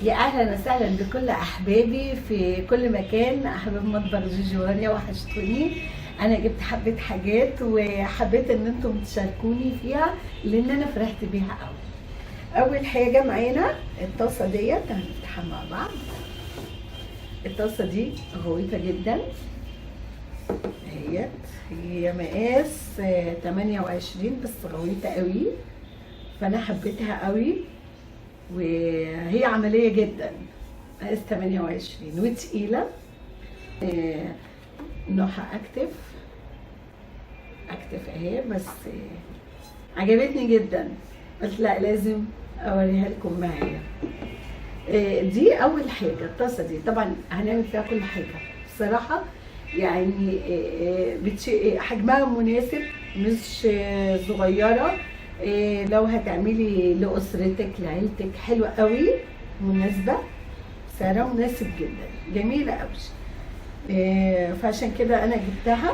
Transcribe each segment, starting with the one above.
يا اهلا وسهلا بكل احبابي في كل مكان، احباب مطبخ جوجي ورانيا، وحشتوني. انا جبت حبه حاجات وحبيت ان انتم تشاركوني فيها لان انا فرحت بيها قوي. اول حاجه معانا الطاسه ديت هنفتحها مع بعض. الطاسه دي غويطه جدا، هي مقاس 28 بس غويطه قوي، فانا حبيتها قوي وهي عمليه جدا. مقاس 28 وتقيله، نوعها اكتف اهي، بس عجبتني جدا، قلت لا لازم اوريها لكم معايا. دي اول حاجه. الطاسه دي طبعا هنعمل فيها كل حاجه بصراحه، يعني حجمها مناسب، مش صغيره. لو هتعملي لاسرتك لعيلتك حلوه قوي، مناسبه، سعرها مناسب جدا، جميله قوي. فعشان كده انا جبتها.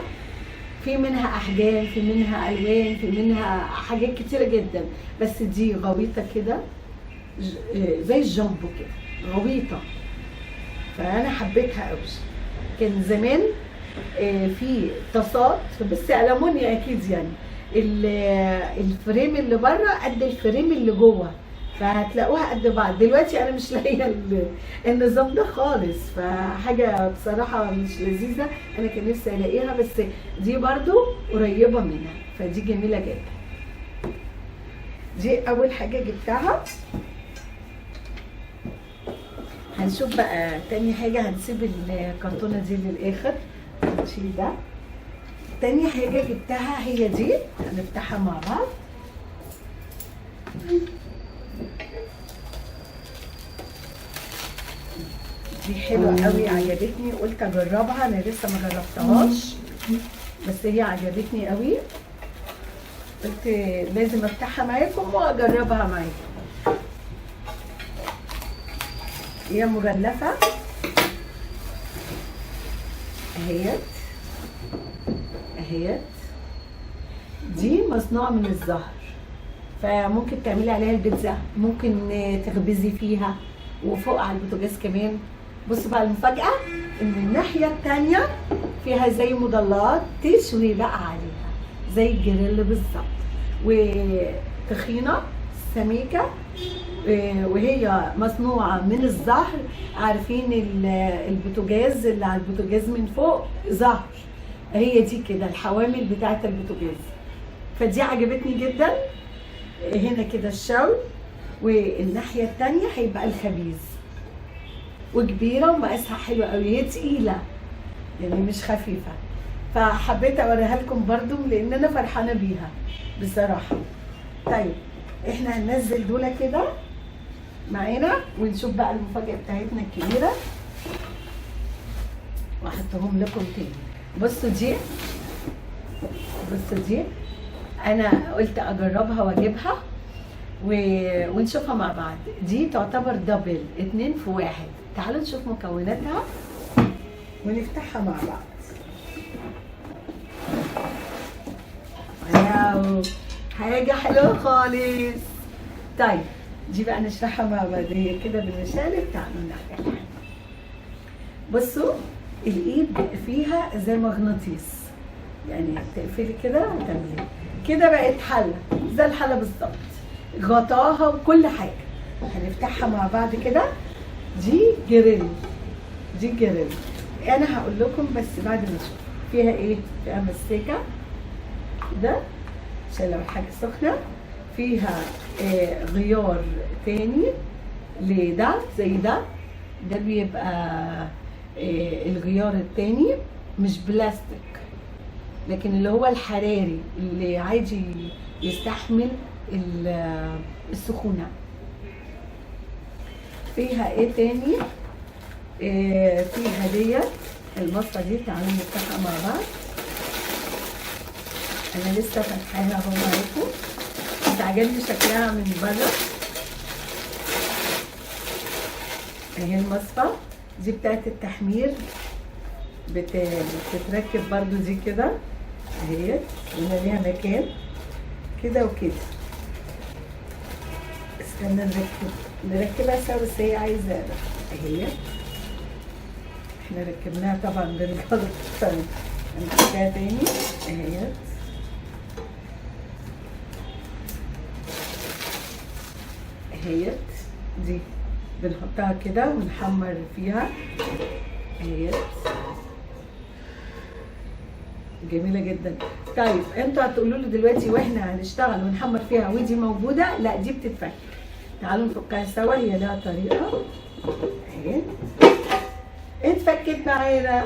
في منها احجام، في منها الوان، في منها حاجات كتيره جدا، بس دي غويطه كده زي الجامبو كده، غويطه، فانا حبيتها قوي. كان زمان في طاسات بس ألمونيا اكيد، يعني الفريم اللي بره قد الفريم اللي جوه، فهتلاقوها قد بعض. دلوقتي انا مش لاقيه النظام ده خالص، فحاجه بصراحه مش لذيذه. انا كان نفسي الاقيها، بس دي برضو قريبه منها، فدي جميله جدا. دي اول حاجه جبتها. هنشوف بقى تاني حاجه، هنسيب الكرتونه دي للاخر، هنشيل ده. تاني حاجه جبتها هي دي، هنفتحها مع بعض. دي حلوه قوي، عجبتني، قلت اجربها، انا لسه ما جربتهاش بس هي عجبتني قوي، قلت لازم افتحها معاكم واجربها معاكم. هي مغلفه اهيت، دي مصنوعه من الزهر، فممكن تعملي عليها البيتزا، ممكن تخبزي فيها، وفوق على البوتاجاز كمان. بصوا بقى المفاجأة، ان الناحية التانية فيها زي مضلات تشوي بقى عليها زي الجريل بالظبط، وتخينة سميكة، وهي مصنوعة من الزهر. عارفين البوتاجاز اللي على البوتاجاز من فوق زهر، هي دي كده الحوامل بتاعت البوتاجاز، فدي عجبتني جدا. هنا كده الشوي، والناحية التانية هيبقى الخبيز، وكبيرة ومقاسها حلوة قوي، هي تقيلة يعني مش خفيفة، فحبيت اوريها لكم برضو لان انا فرحانة بيها بصراحة. طيب احنا هننزل دول كده معانا ونشوف بقى المفاجأة بتاعتنا الكبيرة واحطهم لكم تاني. بصوا دي انا قلت اجربها واجيبها ونشوفها مع بعض. دي تعتبر دبل، 2 في 1. تعالوا نشوف مكوناتها ونفتحها مع بعض. واو، حاجة حلوة خالص. طيب دي بقى نشرحها مع بعض. هي كده بالمشارب، تعالوا نحكي. بصوا الايد فيها زي مغناطيس، يعني تقفلي كده وتعملي كده، بقت حلة زي الحلة بالظبط، غطاها وكل حاجة. هنفتحها مع بعض كده. دي جريل، انا هقول لكم بس بعد ما نشوف فيها ايه. فيها مسكة ده عشان لو الحاجة سخنة، فيها غيار تاني لده زي ده بيبقى الغيار التاني مش بلاستيك، لكن اللي هو الحراري اللي عادي يستحمل السخونة. فيها ايه تاني؟ فيها ديت المصفى دي، تعالوا نفتحها مع بعض. انا لسه فاتحاها اهو معاكم، بس عجبني شكلها من بره. اهي المصفى دي بتاعت التحمير، بتتركب برضو دي كده اهي، هنا ليها مكان كده وكده. استنى نركب نركبها سوا بس هي عايزه اهي. احنا ركبناها طبعا بالغلط فنمسكها تاني اهي. اهي دي بنحطها كده ونحمر فيها اهي. جميله جدا. طيب انتوا هتقولوا لي دلوقتي واحنا هنشتغل ونحمر فيها ودي موجوده؟ لا دي بتتفك. تعالوا نفكها سوا، هي لها طريقه اهي. اتفكت معانا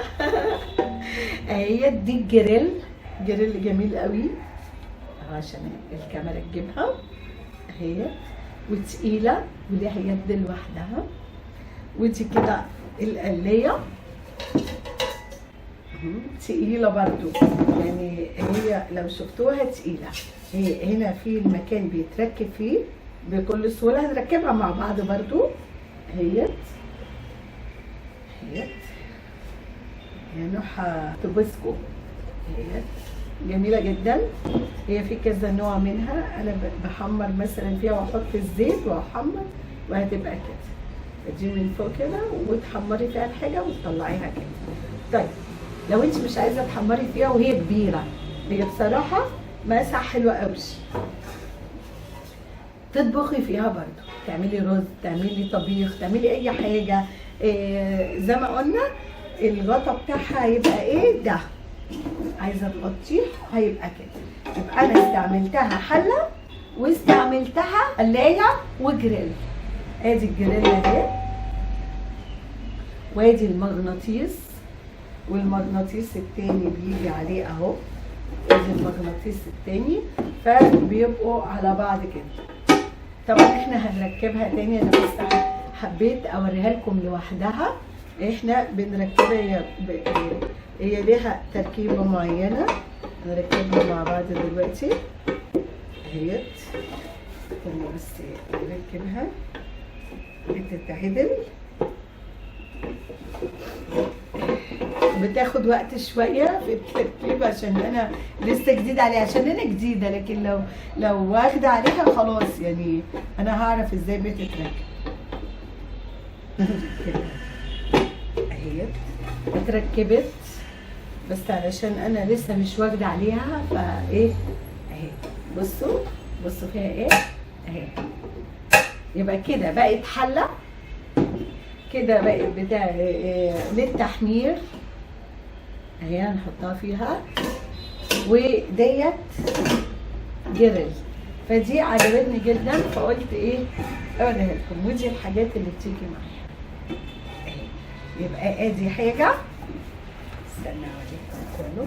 اهي. دي الجريل، جريل جميل قوي عشان الكاميرا تجيبها اهي، وتقيله وليها يد لوحدها. ودي كده القليه تقيله برضو، يعني هي لو شفتوها تقيله. هي هنا في المكان بيتركب فيه بكل سهوله. هنركبها مع بعض برضو اهي. هي نوعها توبسكو اهي، جميله جدا. هي في كذا نوع منها، انا بحمر مثلا فيها واحط الزيت واحمر وهتبقى كده. دي من فوق كده وتحمري فيها الحاجه وتطلعيها كده. طيب لو انت مش عايزه تحمري فيها وهي كبيره، هي بصراحه مقاسها حلوه قوي، تطبخي فيها برضو، تعملي رز، تعملي طبيخ، تعملي اي حاجه. زي ما قلنا الغطا بتاعها هيبقى ايه ده، عايزه تغطيه هيبقى كده. يبقى انا استعملتها حله واستعملتها قلايه وجريل. ادي الجريل اهي، وادي المغناطيس، والمغناطيس التاني بيجي عليه اهو. ادي المغناطيس التاني، فبيبقوا على بعض كده. طبعا احنا هنركبها تاني، انا بس حبيت اوريها لكم لوحدها. احنا بنركبها هي ليها تركيبه معينه، هنركبها مع بعض دلوقتي اهيت. بس نركبها بتتعدل، بتاخد وقت شويه في التركيب عشان انا لسه جديده عليها، عشان انا جديده. لكن لو واخده عليها خلاص يعني انا هعرف ازاي بتتركب اهي. اتركبت بس علشان انا لسه مش واخده عليها فايه اهي. بصوا فيها ايه اهي. يبقى كده بقت حله، كده بقت بتاع للتحمير اهي. هنحطها فيها، وديت جريل. فدي عجبتني جدا فقلت ايه اوريها لكم. ودي الحاجات اللي بتيجي معايا اهي. يبقى ادي حاجه، استنى اوريكم كله.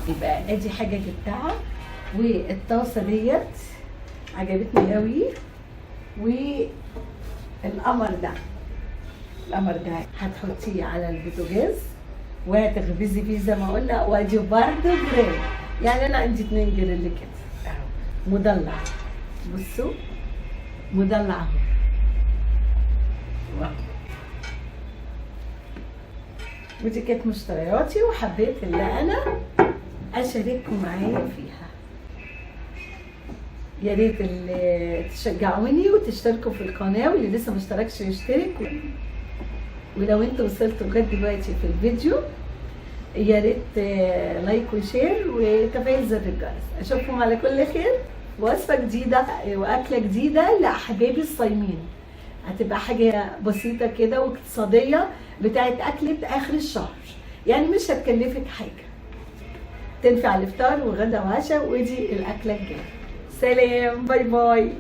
يبقى ادي حاجه جبتها، والطاسه ديت عجبتني قوي. والقمر ده هتحطيه على البوتاجاز وهتخبزي فيه زي ما قلنا. وادي برضه جريل، يعني انا عندي 2 جريل كده اهو مضلع. بصوا مضلع اهو. ودي كانت مشترياتي وحبيت اللي انا اشارككم معايا فيها. يا ريت اللي تشجعوني وتشتركوا في القناه، واللي لسه ما اشتركش يشترك. ولو انتوا وصلتوا لغايه دلوقتي في الفيديو يا ريت لايك وشير وتفعيل زر الجرس. اشوفكم على كل خير، وصفه جديده واكله جديده لاحبابي الصايمين. هتبقى حاجه بسيطه كده واقتصاديه بتاعت اكله اخر الشهر، يعني مش هتكلفك حاجه، تنفع الافطار وغدا وعشاء. ودي الاكله الجايه. سلام، باي باي.